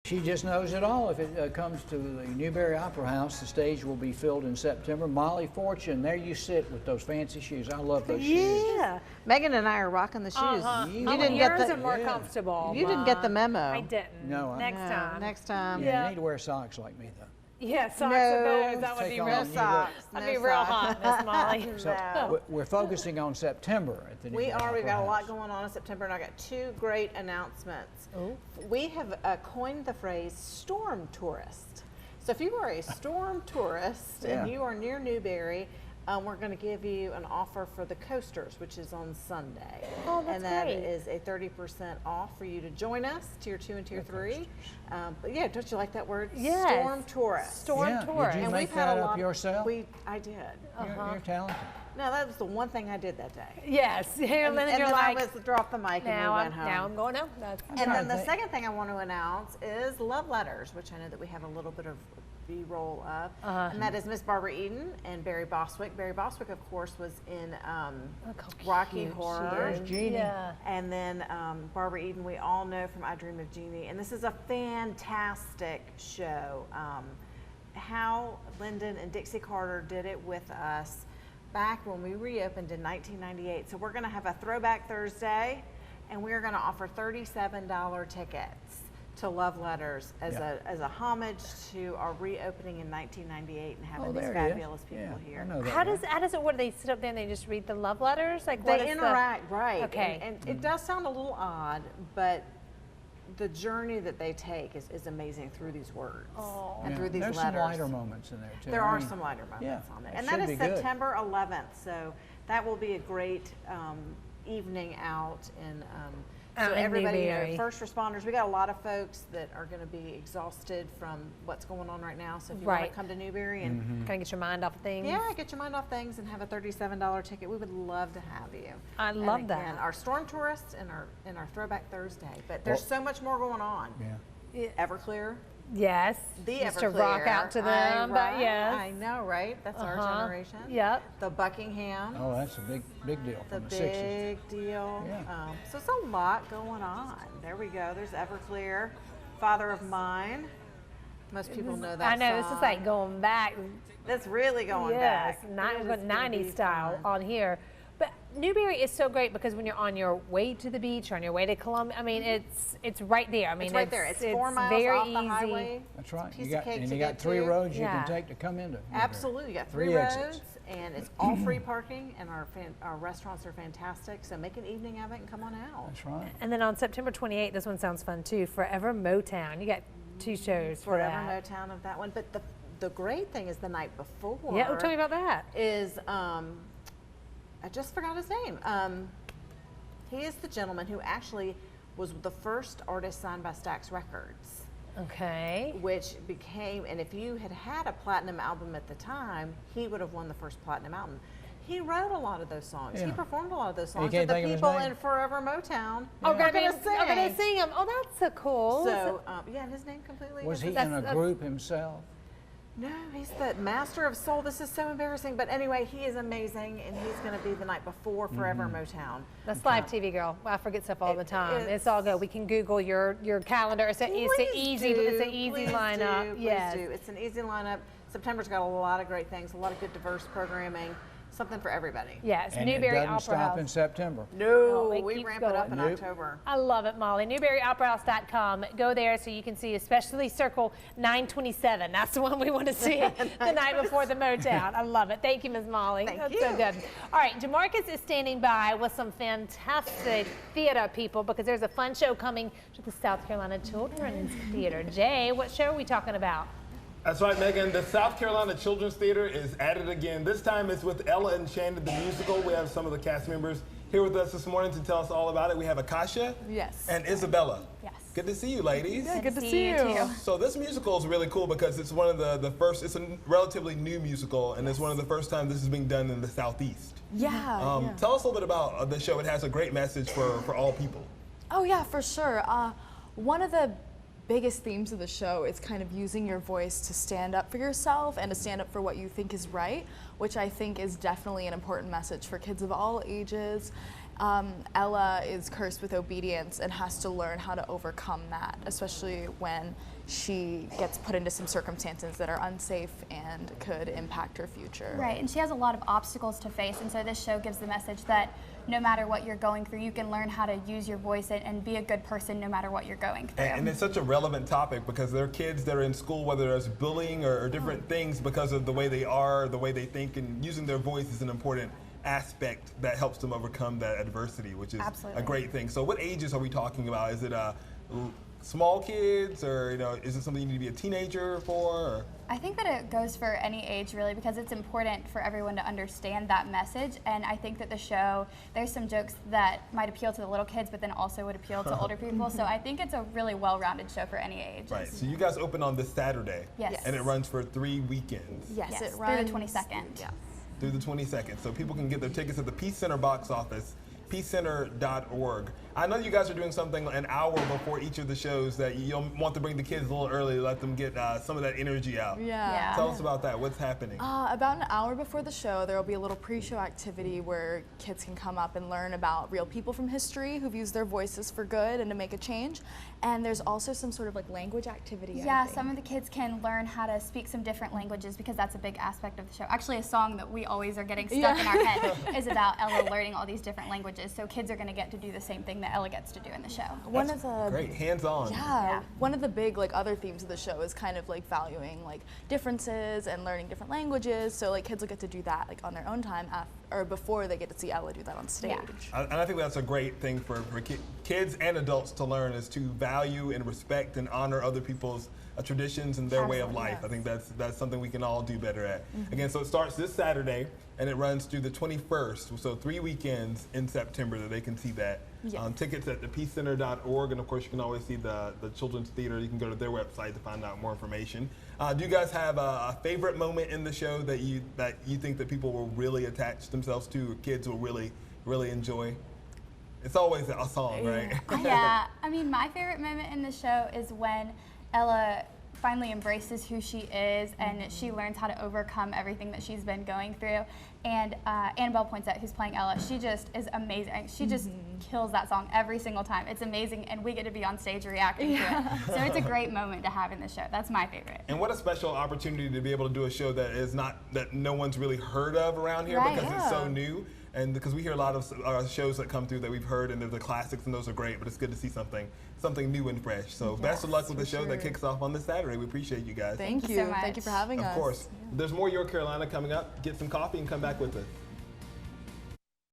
She just knows it all. If it comes to the Newberry Opera House, the stage will be filled in September. Molly Fortune, there you sit with those fancy shoes. I love those shoes. Yeah. Megan and I are rocking the shoes. You didn't get yours the are more comfortable. You didn't get the memo. I didn't. No, Next time. Next time. Yeah, you need to wear socks like me, though. Yeah, socks and those. That would Take be on real new socks. That'd No be real socks. hot, Miss Molly. So we're focusing on September at the We Newberry are. We've Opera got a lot House. going on in September, and I got two great announcements. Ooh. We have coined the phrase storm tourist. So if you are a storm tourist Yeah. and you are near Newberry, we're going to give you an offer for the coasters, which is on Sunday. Oh, that's and that great. is a 30% off for you to join us, Tier 2 and Tier 3. But yeah, don't you like that word? Yes. Storm tourist. Storm Yeah, tourist. did you And make we've had that a up lot. yourself? I did. You're talented. No, that was the one thing I did that day. Yes. Here, And, then and you're then like, I was dropped the mic and we now went home. I'm going home. That's And trying then to the think. second thing I want to announce is Love Letters, which I know that we have a little bit of B-roll of. And that is Miss Barbara Eden and Barry Bostwick. Barry Bostwick, of course, was in Look how Rocky cute she Horror. There's Jeannie. Yeah. And then Barbara Eden, we all know from I Dream of Jeannie. And this is a fantastic show. How Lyndon and Dixie Carter did it with us back when we reopened in 1998. So we're going to have a Throwback Thursday, and we're going to offer $37 tickets to Love Letters as a homage to our reopening in 1998 and having these there it is. fabulous people Yeah, here. I know that How guy. does it? What do they sit up there and they just read the love letters? Like what They is interact, right? Okay. And it does sound a little odd, but the journey that they take is amazing through these words and Yeah, through these there's letters. some lighter moments in there too. There I are mean, some lighter moments on there. it And that should is be good. September 11th. So that will be a great evening out in Out so in everybody, Newberry. first responders, we got a lot of folks that are going to be exhausted from what's going on right now. So if you want Right. to come to Newberry and Kind of get your mind off of things. yeah, get your mind off things and have a $37 ticket, we would love to have you. I And love again, that. our Storm Tourists and our Throwback Thursday. But there's so much more going on. Yeah. Everclear. Yes. The Just Everclear. to rock out to them. But yes. I know, right? That's our generation. Yep. The Buckingham. Oh, that's a big deal The from the 60s. big deal. Yeah. So it's a lot going on. There we go. There's Everclear, Father of Mine. Most people know that I know. This is song. like going back. That's really going Yes. back. It is gonna 90s be style fun. on here. But Newberry is so great because when you're on your way to the beach or on your way to Columbia, I mean, it's right there. I mean, It's right there. It's 4 miles very off the easy. highway. That's right. Piece You got, of cake and to you got get 3 to. roads you Yeah. can take to come into Newberry. Absolutely. You got 3 3 roads, exits. and it's all free parking, and our restaurants are fantastic. So make an evening of it and come on out. That's right. And then on September 28th, this one sounds fun too. Forever Motown. You got 2 shows for Forever that. Motown of that one. But the great thing is the night before. Yeah. Oh, tell me about that. Is I just forgot his name. He is the gentleman who actually was the first artist signed by Stax Records, Okay. which became, and if you had had a platinum album at the time, he would have won the first platinum album. He wrote a lot of those songs. He Yeah. performed a lot of those songs. can't But the think of his people name? in Forever Motown Oh, are going to I'm gonna sing. sing them. Oh, that's so cool. So, yeah, and his name completely. Was he That's- in a that's- group himself? No, he's the master of soul. This is so embarrassing. But anyway, he is amazing, and he's going to be the night before Forever Motown. That's live TV, girl. I forget stuff all the time. It's all good. We can Google your calendar. It's an easy Please lineup. do, Yes. please do. It's an easy lineup. September's got a lot of great things, a lot of good diverse programming, something for everybody. Yes. And Newberry it doesn't Opera stop House. in September. No, it we keeps ramp it up in going. October. I love it, Molly. NewberryOperaHouse.com. Go there so you can see, especially circle 927. That's the one we want to see the night before the Motown. I love it. Thank you, Ms. Molly. Thank That's you. so good. All right, Jamarcus is standing by with some fantastic theater people because there's a fun show coming to the South Carolina Children's Theater. Jay, what show are we talking about? That's right, Megan. The South Carolina Children's Theater is at it again. This time it's with Ella Enchanted, the musical. We have some of the cast members here with us this morning to tell us all about it. We have Akasha Yes. and Isabella. Yes. Good to see you, ladies. Yeah, good to see see you you. too. So this musical is really cool because it's one of the first, it's a relatively new musical, and it's one of the first times this is being done in the Southeast. Yeah. Tell us a little bit about the show. It has a great message for all people. Oh yeah, for sure. One of the biggest themes of the show is kind of using your voice to stand up for yourself and to stand up for what you think is right, which I think is definitely an important message for kids of all ages. Ella is cursed with obedience and has to learn how to overcome that, especially when she gets put into some circumstances that are unsafe and could impact her future. Right, and she has a lot of obstacles to face, and so this show gives the message that no matter what you're going through, you can learn how to use your voice and be a good person no matter what you're going through. And it's such a relevant topic because there are kids that are in school, whether there's bullying or different things because of the way they are, the way they think, and using their voice is an important aspect that helps them overcome that adversity, which is Absolutely. a great thing. So what ages are we talking about? Is it small kids, or is it something you need to be a teenager for? Or? I think that it goes for any age really, because it's important for everyone to understand that message, and I think that the show, there's some jokes that might appeal to the little kids but then also would appeal to older people, so I think it's a really well-rounded show for any age. Right, so you guys open on this Saturday. Yes. And it runs for 3 weekends. Yes, it Through runs the 22nd. Yeah. Through the 22nd. So people can get their tickets at the Peace Center box office, peacecenter.org. I know you guys are doing something an hour before each of the shows that you'll want to bring the kids a little early to let them get some of that energy out. Yeah. Tell us about that. What's happening? About an hour before the show, there will be a little pre-show activity where kids can come up and learn about real people from history who've used their voices for good and to make a change. And there's also some sort of like language activity. Yeah, some of the kids can learn how to speak some different languages because that's a big aspect of the show. Actually, a song that we always are getting stuck in our head is about Ella learning all these different languages. So kids are going to get to do the same thing that Ella gets to do in the show. One of the Great, hands-on. Yeah, one of the big like other themes of the show is kind of like valuing like differences and learning different languages. So like kids will get to do that like on their own time or before they get to see Ella do that on stage. Yeah. And I think that's a great thing for kids and adults to learn, is to value and respect and honor other people's traditions and their way of life. I think that's something we can all do better at. Again, so it starts this Saturday and it runs through the 21st, so 3 weekends in September that they can see that. Yes. Tickets at thepeacecenter.org, and of course you can always see the Children's Theater. You can go to their website to find out more information. Do you guys have a favorite moment in the show that you think that people will really attach themselves to, or kids will really enjoy? It's always a song, right? Yeah, I mean, my favorite moment in the show is when Ella finally embraces who she is and she learns how to overcome everything that she's been going through. And Annabelle Poinsett, who's playing Ella, she just is amazing. She just kills that song every single time. It's amazing, and we get to be on stage reacting to it. So it's a great moment to have in the show. That's my favorite. And what a special opportunity to be able to do a show that no one's really heard of around here, Right. because it's so new. And because we hear a lot of shows that come through that we've heard, and they're the classics, and those are great, but it's good to see something new and fresh. So best of luck with the show that kicks off on this Saturday. We appreciate you guys. Thank you. so much. Thank you for having us. Of course. There's more Your Carolina coming up. Get some coffee and come back with us.